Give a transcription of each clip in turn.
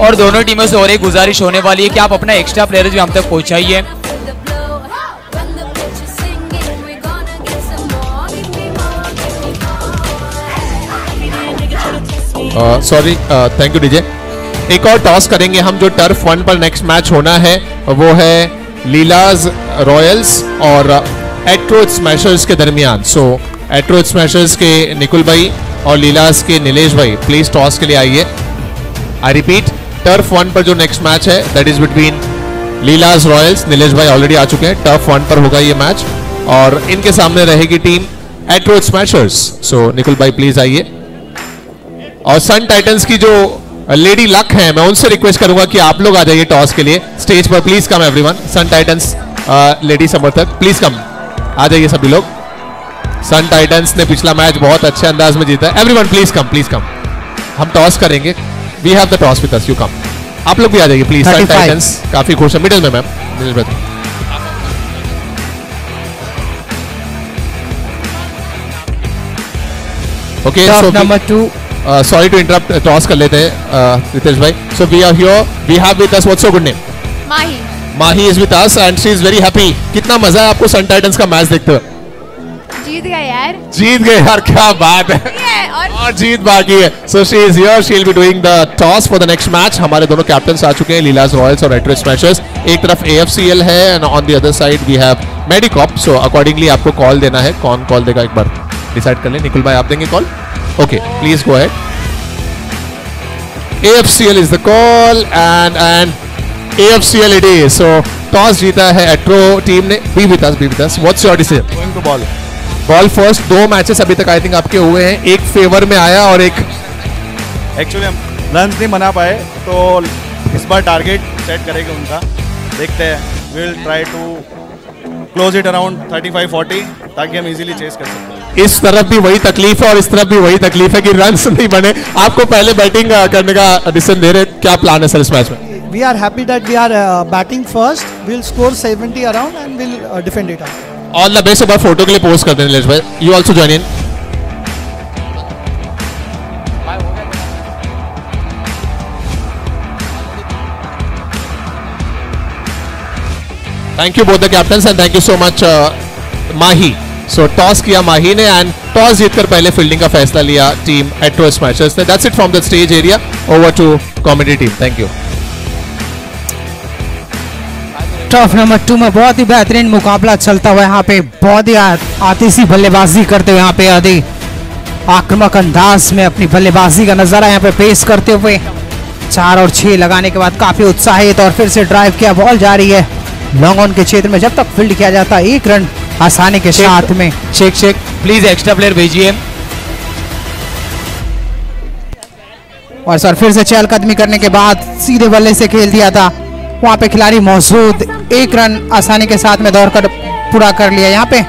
और दोनों टीमों से और एक गुजारिश होने वाली है कि आप अपना एक्स्ट्रा प्लेयर्स भी हम तक पहुंचाइए। Sorry, thank you DJ. एक और टॉस करेंगे हम। जो टर्फ 1 पर नेक्स्ट मैच होना है वो है लीलाज रॉयल्स और एट्रो स्मैशर्स के दरमियान। सो एट्रो स्मैशर्स के निकुल भाई और लीलाज के नीलेश भाई प्लीज टॉस के लिए आइए। आई रिपीट, टर्फ 1 पर जो नेक्स्ट मैच है that is between लीलाज Royals, Nilesh भाई ऑलरेडी आ चुके हैं, टर्फ 1 पर होगा ये मैच और इनके सामने रहेगी टीम एट्रो स्मैशर्स। सो निकुल भाई प्लीज आइए। और सन टाइटंस की जो लेडी लक है मैं उनसे रिक्वेस्ट करूंगा कि आप लोग आ जाइए टॉस के लिए स्टेज पर। Please come everyone. Sun Titans lady समर्थक प्लीज कम, आ जाइए सभी लोग। सन टाइटंस ने पिछला मैच बहुत अच्छे अंदाज में जीता है। Everyone please come, please come. हम टॉस करेंगे। We have the toss with us, you come. आप लोग भी आ जाइए प्लीज। सन टाइटंस काफी खुश है। मिडिल में ma'am. Okay, so number 2। Sorry to interrupt, toss कर लेते हैं रितेश भाई। So we are here, we have with us, what's your good name? Mahi. Mahi is with us and she is very happy. कितना मजा है आपको सन टाइटंस का मैच देखते हुए? जीत गए यार। जीत गए यार, क्या बात है। और जीत बाकी है। So she is here, she will be doing the toss for the next match. हमारे दोनों कैप्टन्स आ चुके हैं, लीलाज रॉयल्स और एट्रो स्मैशर्स। एक तरफ AFCL है and on the other side we have Medicop. So accordingly आपको कॉल देना है। कौन कॉल देगा एक बार डिसाइड कर ले। निकुल भाई आप देंगे call? Okay, please go ahead. AFCL is the call and AFCL it is. So toss जीता है एट्रो टीम ने। Be with us. What's your decision? Going to ball. Ball first। 2 matches अभी तक आई थिंक आपके हुए हैं, एक फेवर में आया और एक एक्चुअली हम रन नहीं बना पाए तो इस बार टारगेट सेट करेंगे उनका। देखते हैं, will try to close it around 35-40 ताकि हम इजीली चेस कर सकें। इस तरफ भी वही तकलीफ है और इस तरफ भी वही तकलीफ है कि रन्स नहीं बने। आपको पहले बैटिंग करने का डिसीजन दे रहे, क्या प्लान है सर इस मैच में? We are happy that we are batting first. We'll score 70 around and we'll defend it. All the best. एक बार फोटो के लिए पोस्ट कर दें नीलेश भाई। You also join in. Thank you both the captains and thank you so much Mahi. So toss किया माही ने and toss जीतकर पहले फील्डिंग का फैसला लिया टीम एट्रो स्मैशर्स ने। That's it from the stage area. Over to comedy team. Thank you. Top number 2 में बहुत ही बेहतरीन मुकाबला चलता हुआ यहाँ पे, बहुत ही आतिशी बल्लेबाजी करते हुए यहाँ पे आदि आक्रामक अंदाज में अपनी बल्लेबाजी का नजारा यहाँ पे पेश करते हुए 4 और 6 लगाने के बाद काफी उत्साहित और फिर से ड्राइव किया। बॉल जा रही है लॉन्ग ऑन के क्षेत्र में। जब तक फील्ड किया जाता है 1 रन आसानी के साथ में। शेख प्लीज एक्स्ट्रा प्लेयर भेजिए। और सर फिर से चहलकदमी करने के बाद सीधे बल्ले से खेल दिया था। वहां पे खिलाड़ी मौजूद, 1 रन आसानी के साथ में दौड़कर पूरा कर लिया। यहाँ पे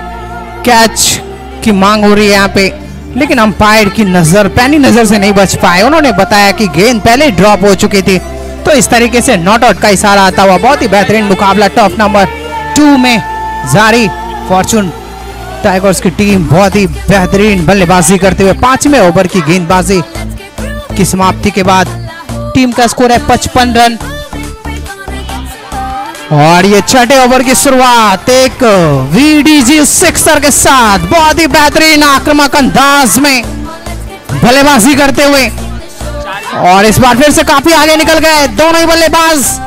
कैच की मांग हो रही है यहाँ पे, लेकिन अंपायर की नजर पैनी नजर से नहीं बच पाए। उन्होंने बताया कि गेंद पहले ड्रॉप हो चुकी थी, तो इस तरीके से नॉट आउट का इशारा आता हुआ बहुत ही बेहतरीन मुकाबला टॉप नंबर 2 में जारी। फॉर्चून टाइगर्स की टीम बहुत ही बेहतरीन बल्लेबाजी करते हुए 5वें ओवर की गेंदबाजी की समाप्ति के बाद टीम का स्कोर है 55 रन। और ये 6ठे ओवर की शुरुआत एक VDG सिक्सर के साथ बहुत ही बेहतरीन आक्रामक अंदाज में बल्लेबाजी करते हुए, और इस बार फिर से काफी आगे निकल गए दोनों ही बल्लेबाज।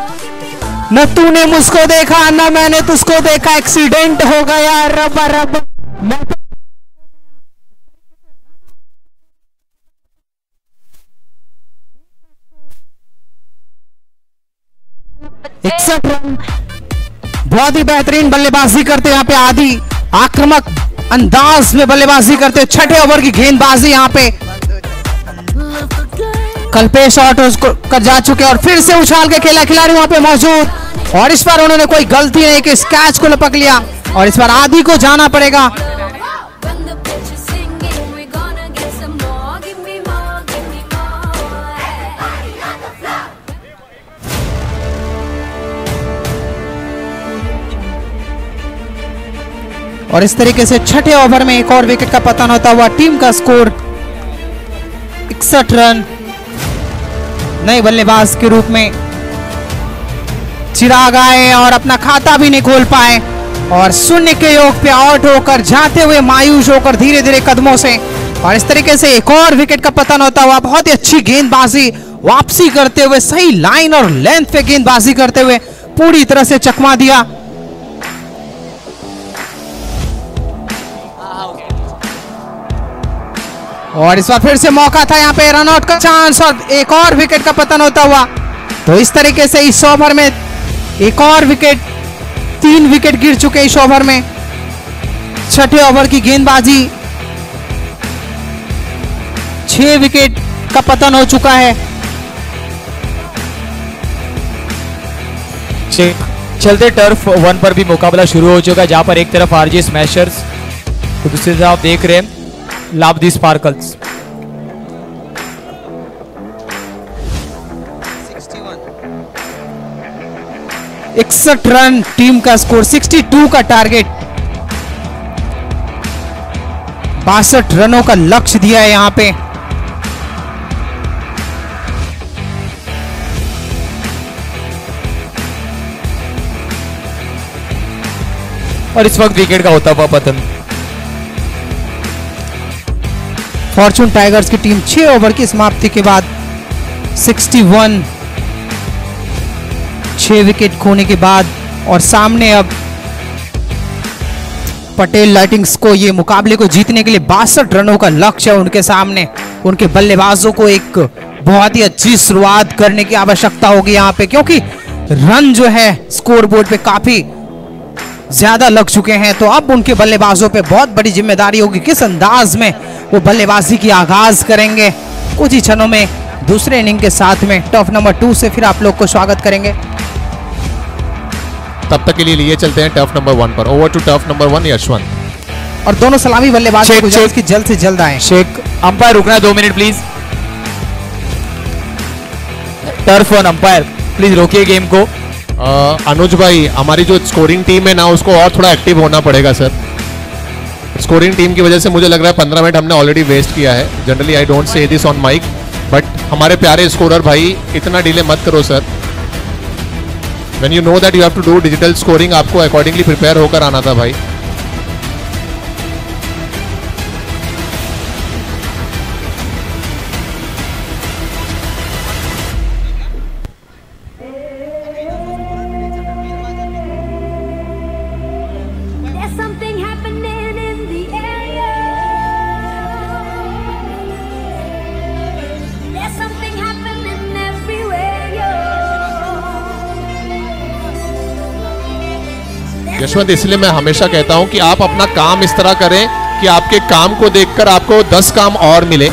न तूने मुझको देखा न मैंने तुझको देखा, एक्सीडेंट हो गया रब्बा रब्बा। 61 रन। बहुत ही बेहतरीन बल्लेबाजी करते यहाँ पे आदि आक्रामक अंदाज में बल्लेबाजी करते। 6ठे ओवर की गेंदबाजी यहाँ पे कल्पेश आउट कर जा चुके और फिर से उछाल के खेला खिलाड़ी वहां पे मौजूद, और इस बार उन्होंने कोई गलती नहीं कि इस कैच को लपक लिया और इस बार आदि को जाना पड़ेगा। और इस तरीके से 6ठे ओवर में एक और विकेट का पतन होता हुआ टीम का स्कोर 61 रन। नए बल्लेबाज के रूप में चिराग आए और अपना खाता भी नहीं खोल पाए और शून्य के योग पे आउट होकर जाते हुए मायूस होकर धीरे धीरे कदमों से, और इस तरीके से एक और विकेट का पतन होता हुआ। बहुत ही अच्छी गेंदबाजी वापसी करते हुए, सही लाइन और लेंथ पे गेंदबाजी करते हुए पूरी तरह से चकमा दिया। और इस बार फिर से मौका था यहाँ पे रनआउट का चांस और एक और विकेट का पतन होता हुआ। तो इस तरीके से इस ओवर में एक और विकेट, 3 विकेट गिर चुके इस ओवर में। छठे ओवर की गेंदबाजी, 6 विकेट का पतन हो चुका है। चलते टर्फ 1 पर भी मुकाबला शुरू हो चुका है, जहां पर एक तरफ आरजे स्मैशर्स तो दूसरी तरफ आप देख रहे हैं लाभदी स्पार्कल्स। 61 रन टीम का स्कोर, 62 का टारगेट, 62 रनों का लक्ष्य दिया है यहां पे। और इस वक्त विकेट का होता हुआ पतन। फॉर्चून टाइगर्स की टीम 6 ओवर की समाप्ति के बाद 61, 6 विकेट खोने के बाद, और सामने अब पटेल लाइटिंग्स को ये मुकाबले को जीतने के लिए 62 रनों का लक्ष्य है उनके सामने। उनके बल्लेबाजों को एक बहुत ही अच्छी शुरुआत करने की आवश्यकता होगी यहाँ पे, क्योंकि रन जो है स्कोर बोर्ड पे काफी ज्यादा लग चुके हैं। तो अब उनके बल्लेबाजों पे बहुत बड़ी जिम्मेदारी होगी, किस अंदाज में वो बल्लेबाजी की आगाज करेंगे। कुछ ही क्षणों में दूसरे इनिंग के साथ में टर्फ नंबर 2 से फिर आप लोग को स्वागत करेंगे। तब तक के लिए चलते हैं टर्फ नंबर 1 पर। Over to turf number 1 Yashwant. और दोनों सलामी बल्लेबाज को गुजारिश की जल्द से जल्द आए। शेख अंपायर रुकना है 2 minute please. Turf 1 umpire please रोकिए गेम को। अनुज भाई, हमारी जो स्कोरिंग टीम है ना, उसको और थोड़ा एक्टिव होना पड़ेगा सर। स्कोरिंग टीम की वजह से मुझे लग रहा है 15 मिनट हमने ऑलरेडी वेस्ट किया है। Generally I don't say this on mic, but हमारे प्यारे स्कोरर भाई इतना डिले मत करो sir. When you know that you have to do digital scoring, आपको अकॉर्डिंगली प्रिपेयर होकर आना था भाई। यशवंत, इसलिए मैं हमेशा कहता हूं कि आप अपना काम इस तरह करें कि आपके काम को देखकर आपको 10 काम और मिले।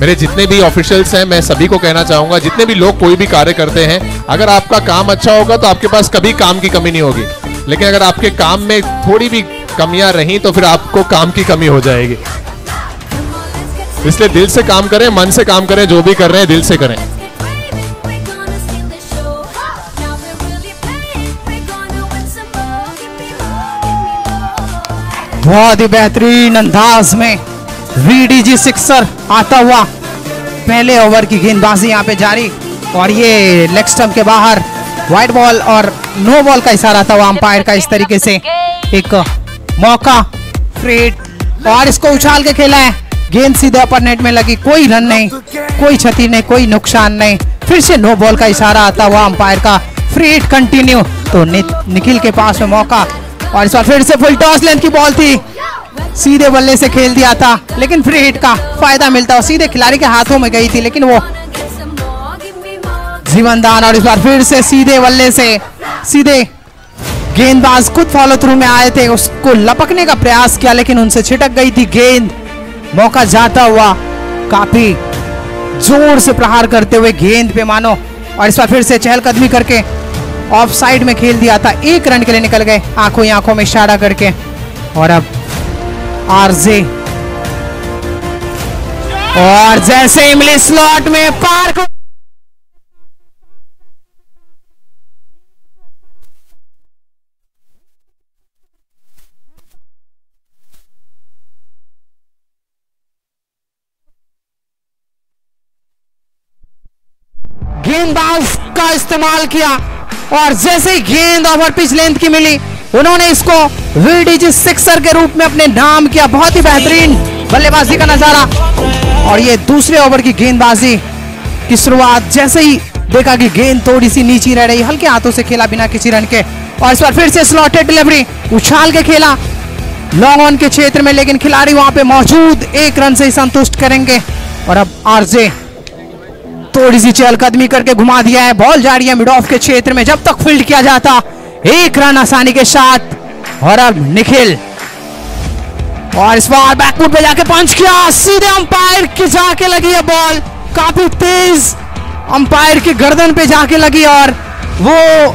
मेरे जितने भी ऑफिशियल्स हैं, मैं सभी को कहना चाहूंगा, जितने भी लोग कोई भी कार्य करते हैं, अगर आपका काम अच्छा होगा तो आपके पास कभी काम की कमी नहीं होगी। लेकिन अगर आपके काम में थोड़ी भी कमियां रहीं तो फिर आपको काम की कमी हो जाएगी। इसलिए दिल से काम करें, मन से काम करें, जो भी कर रहे हैं दिल से करें। बहुत ही बेहतरीन अंदाज में VDG सिक्सर आता हुआ। पहले ओवर की गेंदबाजी यहाँ पे जारी, और ये लेग स्टंप के बाहर वाइड बॉल और नो बॉल का इशारा था हुआ अंपायर का। इस तरीके से एक मौका, फ्रेट, और इसको उछाल के खेला है। गेंद सीधे अपर नेट में लगी, कोई रन नहीं, कोई क्षति नहीं, कोई नुकसान नहीं। फिर से नो बॉल का इशारा आता हुआ अंपायर का। Freight continue. तो निखिल के पास में मौका, और इस बार फिर से फुल टॉस लेंथ की बॉल थी, सीधे बल्ले से खेल दिया था, लेकिन फ्री हिट का फायदा मिलता और सीधे खिलाड़ी के हाथों में गई थी, लेकिन वो जीवनदान। और इस बार फिर से सीधे बल्ले से सीधे गेंदबाज खुद फॉलो थ्रू में आए थे, उसको लपकने का प्रयास किया, लेकिन उनसे छिटक गई थी गेंद। मौका जाता हुआ, काफी जोर से प्रहार करते हुए गेंद पे मानो, और इस बार फिर से चहलकदमी करके ऑफ साइड में खेल दिया था। 1 रन के लिए निकल गए, आंखों ही आंखों में इशारा करके। और अब आरजे, और जैसे ही मिले स्लॉट में पार को गेंदबाज का इस्तेमाल किया और जैसे ही गेंद ओवर पिच लेंथ की मिली उन्होंने इसको VDG सिक्सर के रूप में अपने नाम किया। बहुत ही बेहतरीन बल्लेबाजी का नजारा। और ये दूसरे ओवर की गेंदबाजी की शुरुआत, जैसे ही देखा कि गेंद थोड़ी सी नीचे रह रही, हल्के हाथों से खेला बिना किसी रन के, और इस बार फिर से स्लॉटेड डिलीवरी उछाल के खेला लॉन्ग ऑन के क्षेत्र में, लेकिन खिलाड़ी वहां पे मौजूद, 1 रन से ही संतुष्ट करेंगे। और अब आरजे थोड़ी सी चहलकदमी करके घुमा दिया है, बॉल जा रही है मिड ऑफ के क्षेत्र में, जब तक फील्ड किया जाता 1 रन आसानी के साथ। और अब निखिल, और इस बार बैकफुट पे जाके पंच किया, सीधे अंपायर की जाके लगी है बॉल, काफी तेज अंपायर की गर्दन पे जाके लगी और वो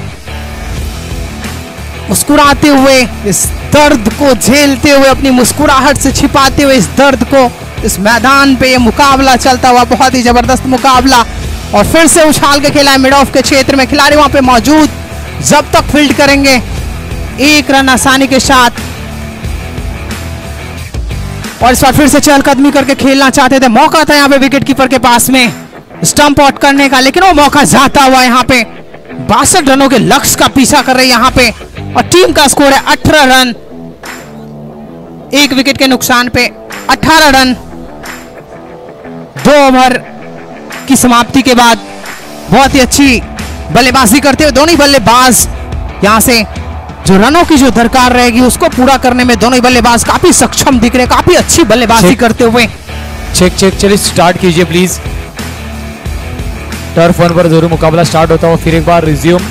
मुस्कुराते हुए, इस दर्द को झेलते हुए, अपनी मुस्कुराहट से छिपाते हुए इस दर्द को, इस मैदान पे ये मुकाबला चलता हुआ, बहुत ही जबरदस्त मुकाबला। और फिर से उछाल के खेला है मिड ऑफ के क्षेत्र में, खिलाड़ी वहां पे मौजूद, जब तक फील्ड करेंगे 1 रन आसानी के साथ। और इस बार फिर से चहलकदमी करके खेलना चाहते थे, मौका था यहाँ पे विकेट कीपर के पास में स्टंप आउट करने का, लेकिन वो मौका जाता हुआ यहाँ पे 62 रनों के लक्ष्य का पीछा कर रही है यहाँ पे। और टीम का स्कोर है 18 रन, 1 विकेट के नुकसान पे 18 रन 2 ओवर की समाप्ति के बाद। बहुत ही अच्छी बल्लेबाजी करते हुए दोनों ही बल्लेबाज, यहां से जो रनों की जो दरकार रहेगी उसको पूरा करने में दोनों ही बल्लेबाज काफी सक्षम दिख रहे, काफी अच्छी बल्लेबाजी करते हुए। चेक चलिए स्टार्ट कीजिए प्लीज। टर्फ 1 पर जरूर मुकाबला स्टार्ट होता हुआ फिर एक बार रिज्यूम।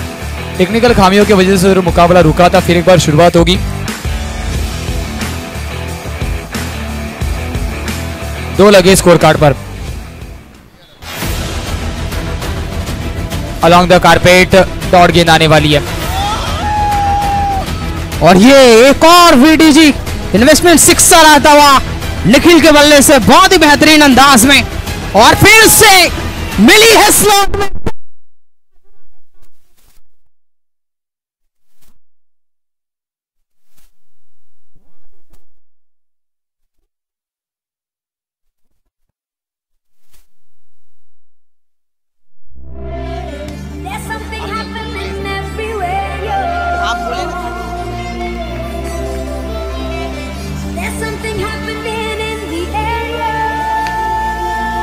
टेक्निकल खामियों की वजह से जरूर मुकाबला रुका था, फिर एक बार शुरुआत होगी। दो लगे स्कोर कार्ड पर। अलॉन्ग द कारपेट डॉट गेंद आने वाली है और ये एक और VDG इन्वेस्टमेंट सिक्सर आता हुआ निखिल के बल्ले से बहुत ही बेहतरीन अंदाज में, और फिर से मिली है स्लॉट में।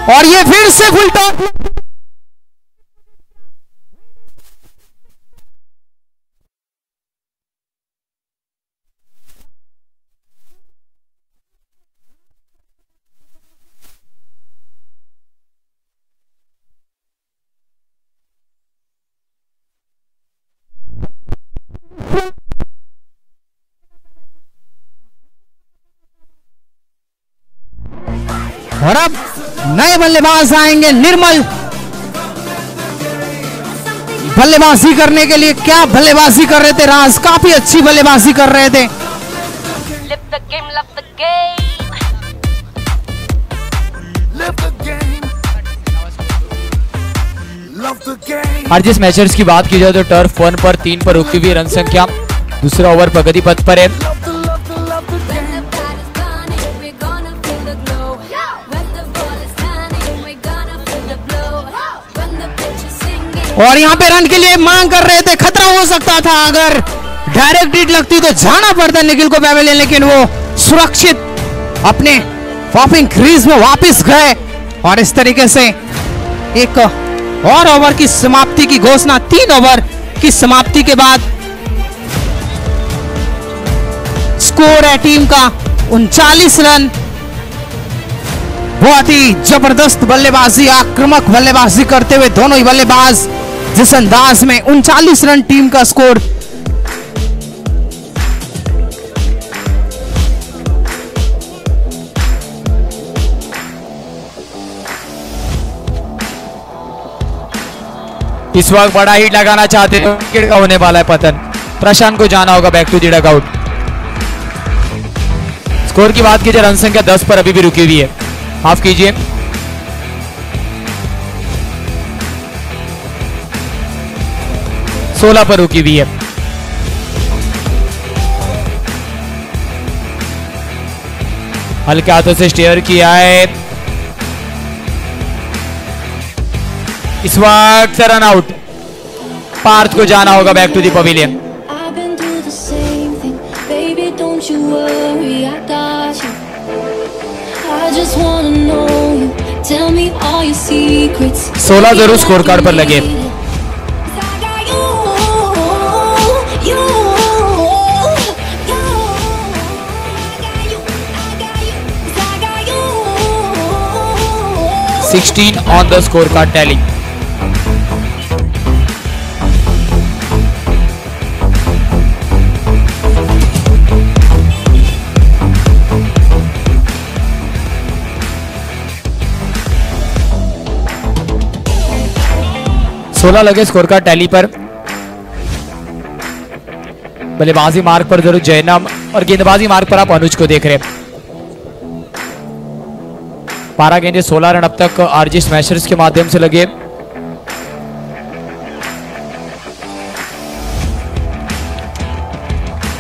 और ये फिर से फुल टॉप। और अब नए बल्लेबाज आएंगे, निर्मल। बल्लेबाजी करने के लिए क्या बल्लेबाजी कर रहे थे राज, काफी अच्छी बल्लेबाजी कर रहे थे। आरजे स्मैशर्स की बात की जाए तो टर्फ 1 पर 3 पर रुकी हुई रन संख्या, दूसरा ओवर प्रगति पथ पर है। और यहाँ पे रन के लिए मांग कर रहे थे, खतरा हो सकता था अगर डायरेक्ट हिट लगती तो जाना पड़ता निखिल को पैवेलियन, लेकिन वो सुरक्षित अपने पॉपिंग क्रीज में वापस गए। और इस तरीके से एक और ओवर की समाप्ति की घोषणा, 3 ओवर की समाप्ति के बाद स्कोर है टीम का 39 रन। बहुत ही जबरदस्त बल्लेबाजी, आक्रामक बल्लेबाजी करते हुए दोनों ही बल्लेबाज, जिस अंदाज में 39 रन टीम का स्कोर। इस वक्त बड़ा हिट लगाना चाहते हैं, विकेट का होने वाला है पतन। प्रशांत को जाना होगा back to the dugout. Score की बात कीजिए, रन संख्या 10 पर अभी भी रुकी हुई है। माफ कीजिए, सोलह पर रुकी हुई है। हल्के हाथों से स्टेयर किया है, इस वक्त रन आउट, पार्थ को जाना होगा back to the pavilion. I've been through the same thing, baby. Don't you worry, I got you. I just wanna know you. Tell me all your secrets. 16 जरूर स्कोर कार्ड पर लगे। You, 16 on the scorecard tally. सोलह लगे score card tally पर। बल्लेबाजी मार्ग पर जरूर जयनम और गेंदबाजी मार्ग पर आप अनुज को देख रहे हैं। 12 गेंदे 16 रन अब तक आरजी स्मैशर्स के माध्यम से लगे।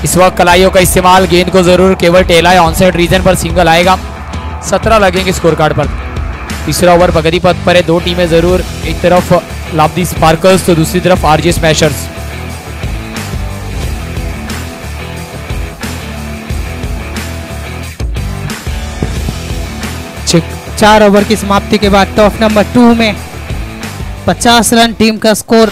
इस वक्त कलाइयों का इस्तेमाल, गेंद को जरूर केवल टेला ऑनसाइड रीजन पर सिंगल आएगा। 17 लगेंगे स्कोर कार्ड पर। तीसरा ओवर प्रगति पथ पर है, दो टीमें जरूर, एक तरफ लाभदी स्पार्कल्स तो दूसरी तरफ आरजी स्मैशर्स। चार ओवर की समाप्ति के बाद टॉप नंबर 2 में 50 रन टीम का स्कोर।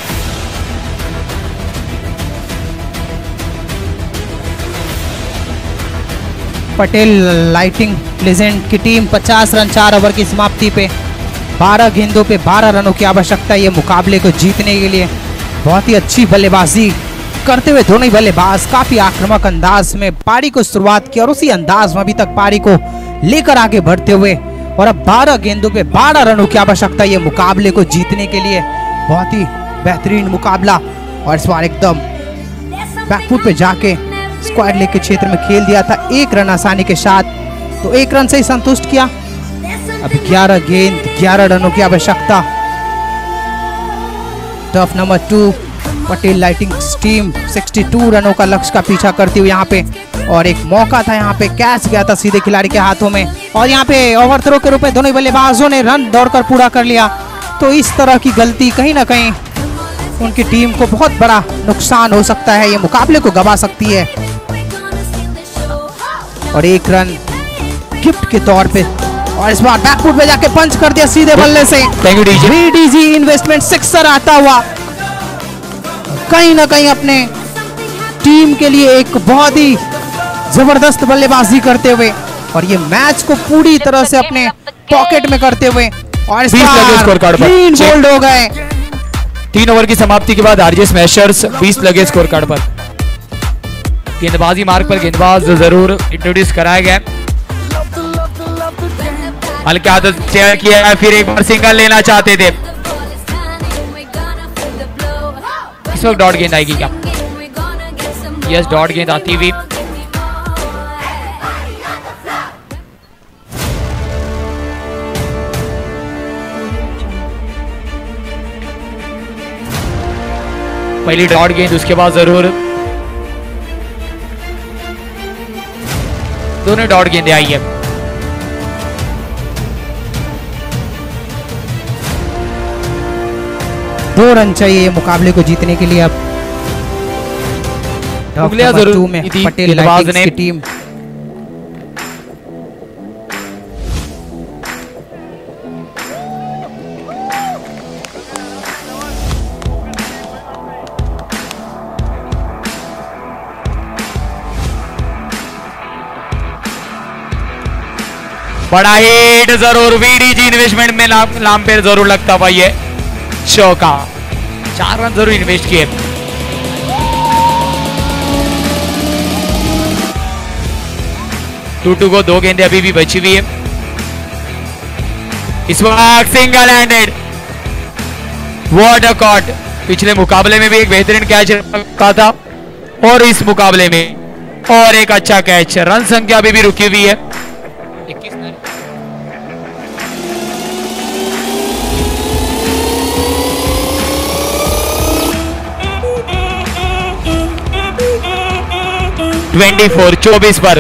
पटेल लाइटिंग प्लेजेंट की टीम 50 रन 4 ओवर की समाप्ति पे 12 गेंदों पे 12 रनों की आवश्यकता ये मुकाबले को जीतने के लिए। बहुत ही अच्छी बल्लेबाजी करते हुए दोनों ही बल्लेबाज काफी आक्रामक अंदाज में पारी को शुरुआत की और उसी अंदाज में अभी तक पारी को लेकर आगे बढ़ते हुए, और अब 12 गेंदों पे 12 रनों की आवश्यकता ये मुकाबले को जीतने के लिए। बहुत ही बेहतरीन मुकाबला, और इस बार एकदम बैकफुट पे जाके स्क्वाड लेग के क्षेत्र में खेल दिया था 1 रन आसानी के साथ, तो 1 रन से ही संतुष्ट किया। अब 11 गेंद 11 रनों की आवश्यकता। Tough number 2 Patel lighting team 62 रनों का लक्ष्य का पीछा करती हुई यहाँ पे, और एक मौका था यहाँ पे, कैच गया था सीधे खिलाड़ी के हाथों में, और यहाँ पे ओवर थ्रो के रूप में दोनों बल्लेबाजों ने रन दौड़कर पूरा कर लिया। तो इस तरह की गलती कहीं ना कहीं उनकी टीम को बहुत बड़ा नुकसान हो सकता है, ये मुकाबले को गवा सकती है। और 1 रन गिफ्ट के तौर पे, और इस बार बैकफुट पे जाके पंच कर दिया सीधे बल्ले से। Thank you DJ. VDG investment sixer आता हुआ कहीं ना कहीं अपने टीम के लिए एक बहुत ही जबरदस्त बल्लेबाजी करते हुए, और ये मैच को पूरी तरह से अपने पॉकेट में करते हुए, और इस बार क्लीन बोल्ड हो गए। 3 ओवर की समाप्ति के बाद आरजे स्मैशर्स 20 लगे स्कोर कार्ड पर। गेंदबाजी मार्ग पर गेंदबाज जरूर इंट्रोड्यूस कराया गया। हल्के हाथों से चेयर किया, फिर एक बार सिंगल लेना चाहते थे। इस वक्त डॉट गेंद आएगी क्या? यस, डॉट गेंद आती हुई। पहली डॉट गेंद, उसके बाद जरूर दोनों डॉट गेंदें आई है। दो रन चाहिए मुकाबले को जीतने के लिए। अब उंगलियां नंबर जरूर 2 में थी पटेल गेंदबाज लाइटिंग्स ने। की टीम बड़ा हिट जरूर VDG इन्वेस्टमेंट में नाम पे जरूर लगता भाई है शो का। 4 रन जरूर इन्वेस्ट किए। टू को 2 गेंदें अभी भी बची हुई है। इस वक्त single handed, what a caught. पिछले मुकाबले में भी एक बेहतरीन कैच रखा था, और इस मुकाबले में और एक अच्छा कैच। रन संख्या अभी भी रुकी हुई है। 24 पर।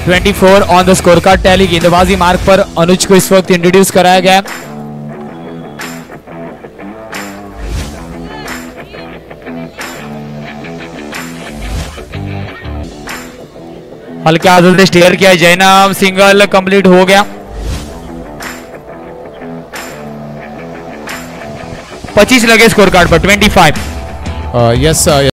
24 on the score card tally. गेंदबाजी मार्ग पर अनुज को इस वक्त इंट्रोड्यूस कराया गया है। हल्के हाथों से स्टेयर किया, जैनब सिंगल कंप्लीट हो गया। 25 लगे स्कोर कार्ड पर 25। यस